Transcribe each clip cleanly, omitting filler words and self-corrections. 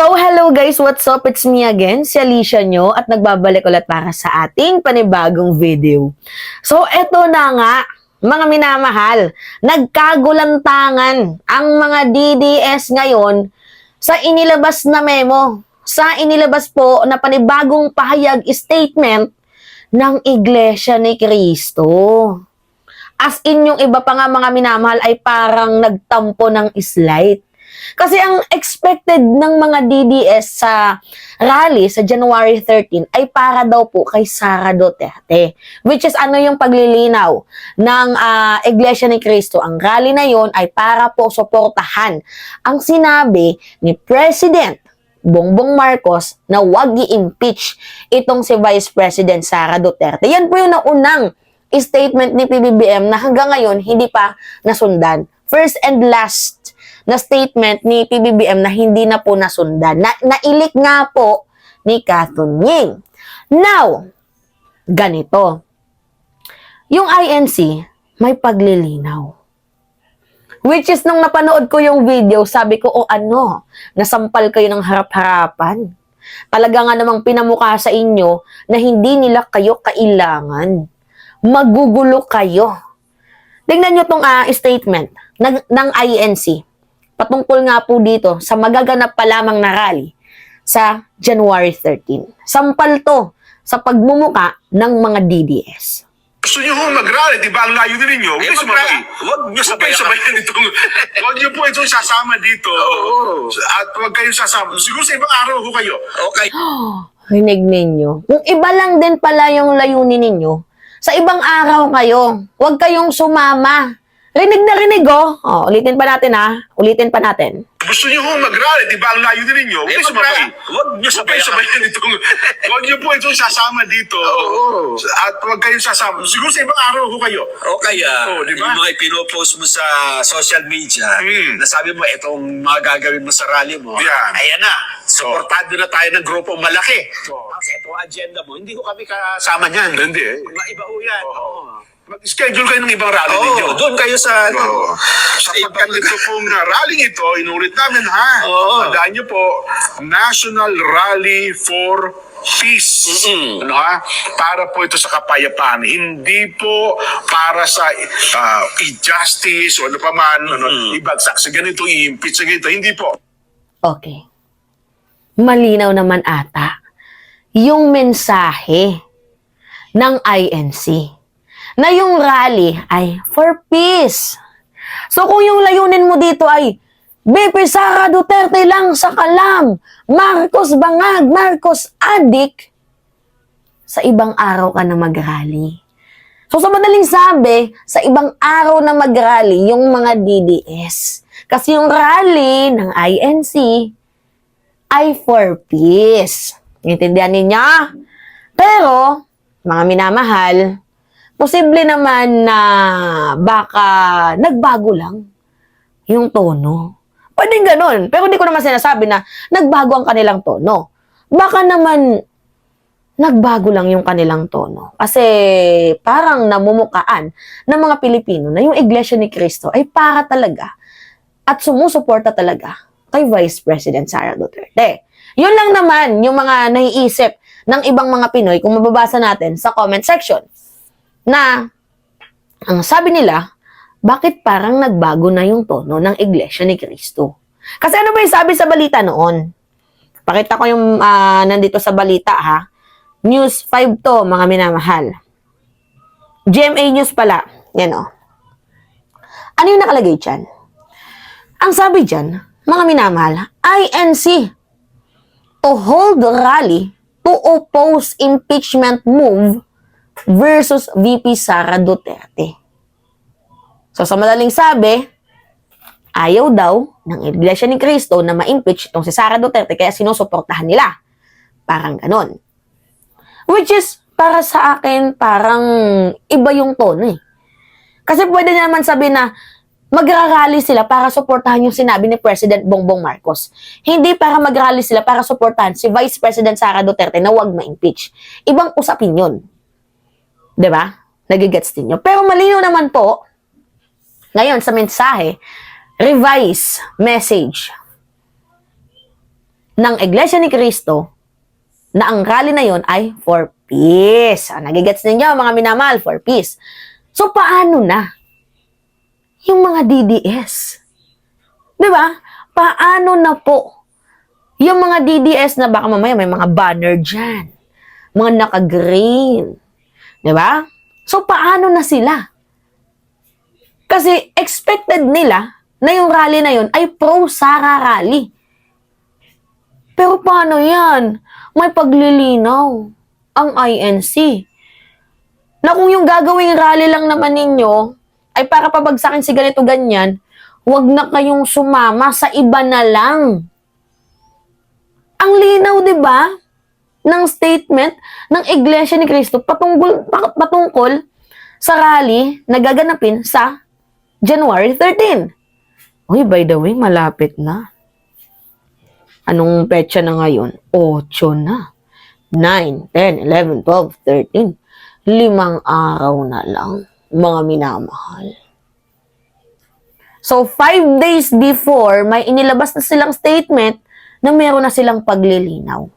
So, hello guys! What's up? It's me again, si Alicia nyo, at nagbabalik ulit para sa ating panibagong video. So, eto na nga, mga minamahal, nagkagulantangan ang mga DDS ngayon sa inilabas na memo, sa inilabas po na panibagong pahayag statement ng Iglesia ni Cristo. As in, yung iba pa nga mga minamahal ay parang nagtampo ng slight. Kasi ang expected ng mga DDS sa rally sa January 13 ay para daw po kay Sara Duterte. Which is ano yung paglilinaw ng Iglesia ni Cristo. Ang rally na yon ay para po suportahan ang sinabi ni President Bongbong Marcos na wag i-impeach itong si Vice President Sara Duterte. Yan po yung naunang statement ni PBBM na hanggang ngayon hindi pa nasundan. First and last na statement ni PBBM na hindi na po nasundan. Nailik nga po ni Catherine Ying. Now, ganito. Yung INC, may paglilinaw. Which is, nung napanood ko yung video, sabi ko, nasampal kayo ng harap-harapan. Talaga nga namang pinamukha sa inyo na hindi nila kayo kailangan. Magugulo kayo. Tingnan nyo tong statement ng INC. Patungkol nga po dito sa magaganap pa lamang na rally sa January 13. Sampal to sa pagmumuka ng mga DDS. Gusto niyo mag-rally, di ba? Ang layo din ninyo. Huwag niyo sabayan itong... Huwag niyo po itong sasama dito. At huwag kayong sasama. Siguro sa ibang araw ho kayo. Okay. Rinig ninyo. Kung iba lang din pala yung layunin ninyo, sa ibang araw kayo, huwag kayong sumama. Rinig na rinig, ulitin pa natin, Ulitin pa natin. Gusto niyo mag-rally, di ba? Ang layo din ninyo. Huwag niyo sabayan itong... Huwag niyo po itong sasama dito. At huwag kayong sasama. Siguro sa ibang araw ho kayo. Okay, diba? yung mga pinopost mo sa social media, nasabi mo, itong mga gagawin mo sa rally mo, Yan. ayan na, supportado na tayo ng grupong malaki. Kasi itong agenda mo, hindi ko kami kasama niyan. Hindi eh. Mga iba ho yan. Mag-schedule kayo ng ibang rally ninyo. Doon kayo sa... Sapagkat ito pong rally ito, inulit namin Tandaan niyo po, National Rally for Peace. Para po ito sa kapayapaan. Hindi po para sa injustice o ano pa man, ibagsak sa ganito, i-impeach sa ganito. Hindi po. Okay. Malinaw naman ata yung mensahe ng INC na yung rally ay for peace. So kung yung layunin mo dito ay BP Sara Duterte lang sa kalam, Marcos bangag, Marcos adik, sa ibang araw ka na mag-rally. So sa madaling sabi, sa ibang araw na mag-rally yung mga DDS. Kasi yung rally ng INC ay for peace. Intindihan ninyo? Pero, mga minamahal, posible naman na baka nagbago lang yung tono. Pwedeng ganun. Pero hindi ko naman sinasabi na nagbago ang kanilang tono. Baka naman nagbago lang yung kanilang tono. Kasi parang namumukaan ng mga Pilipino na yung Iglesia ni Cristo ay para talaga at sumusuporta talaga kay Vice President Sara Duterte. Yun lang naman yung mga naiisip ng ibang mga Pinoy kung mababasa natin sa comment section. Na, ang sabi nila, bakit parang nagbago na yung tono ng Iglesia ni Cristo? Kasi ano ba yung sabi sa balita noon? Pakita ko yung nandito sa balita, News 5 to, mga minamahal. GMA News pala. Yan, Ano yung nakalagay dyan? Ang sabi dyan, mga minamahal, INC to hold rally to oppose impeachment move versus VP Sara Duterte. So, sa madaling sabi, ayaw daw ng Iglesia ni Cristo na ma-impeach itong si Sara Duterte kaya sinusuportahan nila. Parang ganon. Which is, para sa akin, parang iba yung tono Kasi pwede naman sabihin na magrarally sila para suportahan yung sinabi ni President Bongbong Marcos. Hindi para magrally sila para suportahan si Vice President Sara Duterte na wag ma-impeach. Ibang usapin yun. Diba? Nagigets din nyo. Pero malinaw naman po, ngayon sa mensahe, revise message ng Iglesia ni Cristo na ang rally na yon ay for peace. Nagigets ninyo, mga minamahal, for peace. So, paano na yung mga DDS? Diba? Paano na po yung mga DDS na baka mamaya may mga banner dyan, mga naka-green? Diba? So, paano na sila? Kasi expected nila na yung rally na yun ay pro-Sara rally. Pero paano yan? May paglilinaw ang INC. Na kung yung gagawing rally lang naman ninyo ay para pabagsakin si ganito ganyan, huwag na kayong sumama, sa iba na lang. Ang linaw, di ba, ng statement ng Iglesia ni Cristo patungkol sa rally na gaganapin sa January 13. Uy, by the way, malapit na. Anong petsa na ngayon? 8 na. 9, 10, 11, 12, 13. 5 araw na lang, mga minamahal. So, 5 days before, may inilabas na silang statement na meron na silang paglilinaw.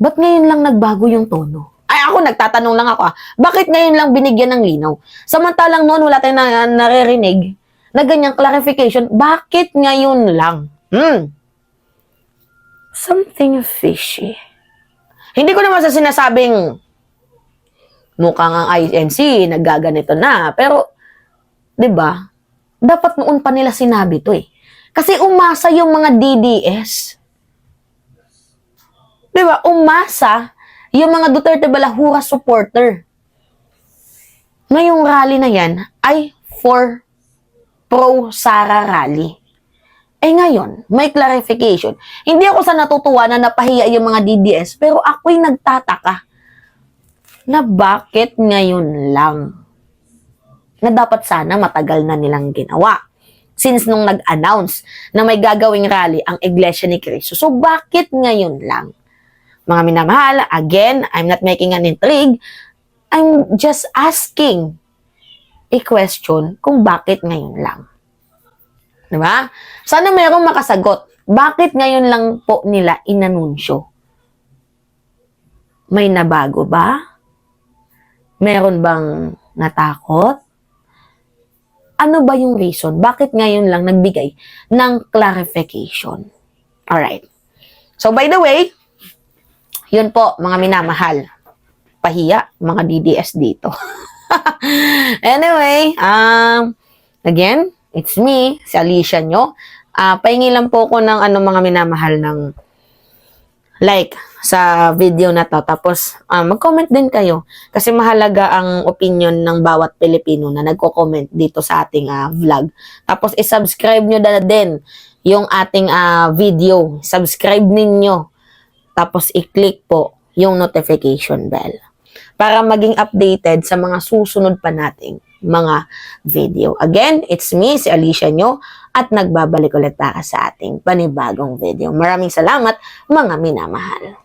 Ba't ngayon lang nagbago yung tono? Ay, ako, nagtatanong lang ako, bakit ngayon lang binigyan ng linaw? Samantalang noon, wala tayong naririnig na ganyang clarification. Bakit ngayon lang? Something fishy. Hindi ko naman sa sinasabing mukhang ang INC naggaganito na. Pero, di ba, dapat noon pa nila sinabi to eh. Kasi umasa yung mga DDS. Di ba, umasa yung mga Duterte Balahura supporter. Ngayong rally na yan ay for pro-Sara rally. Eh ngayon, may clarification. Hindi ako sa natutuwa na napahiya yung mga DDS, pero ako'y nagtataka na bakit ngayon lang. Na dapat sana matagal na nilang ginawa. Since nung nag-announce na may gagawing rally ang Iglesia ni Cristo. So bakit ngayon lang? Mga minamahal, again, I'm not making an intrigue. I'm just asking a question kung bakit ngayon lang. Diba? Sana mayroong makasagot. Bakit ngayon lang po nila inanunsyo? May nabago ba? Meron bang natakot? Ano ba yung reason? Bakit ngayon lang nagbigay ng clarification? Alright. So, by the way, yun po, mga minamahal. Pahiya, mga DDS dito. Anyway, again, it's me, si Alicia nyo. Pahingi lang po ko ng mga minamahal ng like sa video na to. Tapos, mag-comment din kayo. Kasi mahalaga ang opinion ng bawat Pilipino na nagko-comment dito sa ating vlog. Tapos, isubscribe nyo na din yung ating video. Subscribe ninyo. Tapos, i-click po yung notification bell para maging updated sa mga susunod pa nating mga video. Again, it's me, si Alicia nyo, at nagbabalik ulit para sa ating panibagong video. Maraming salamat, mga minamahal.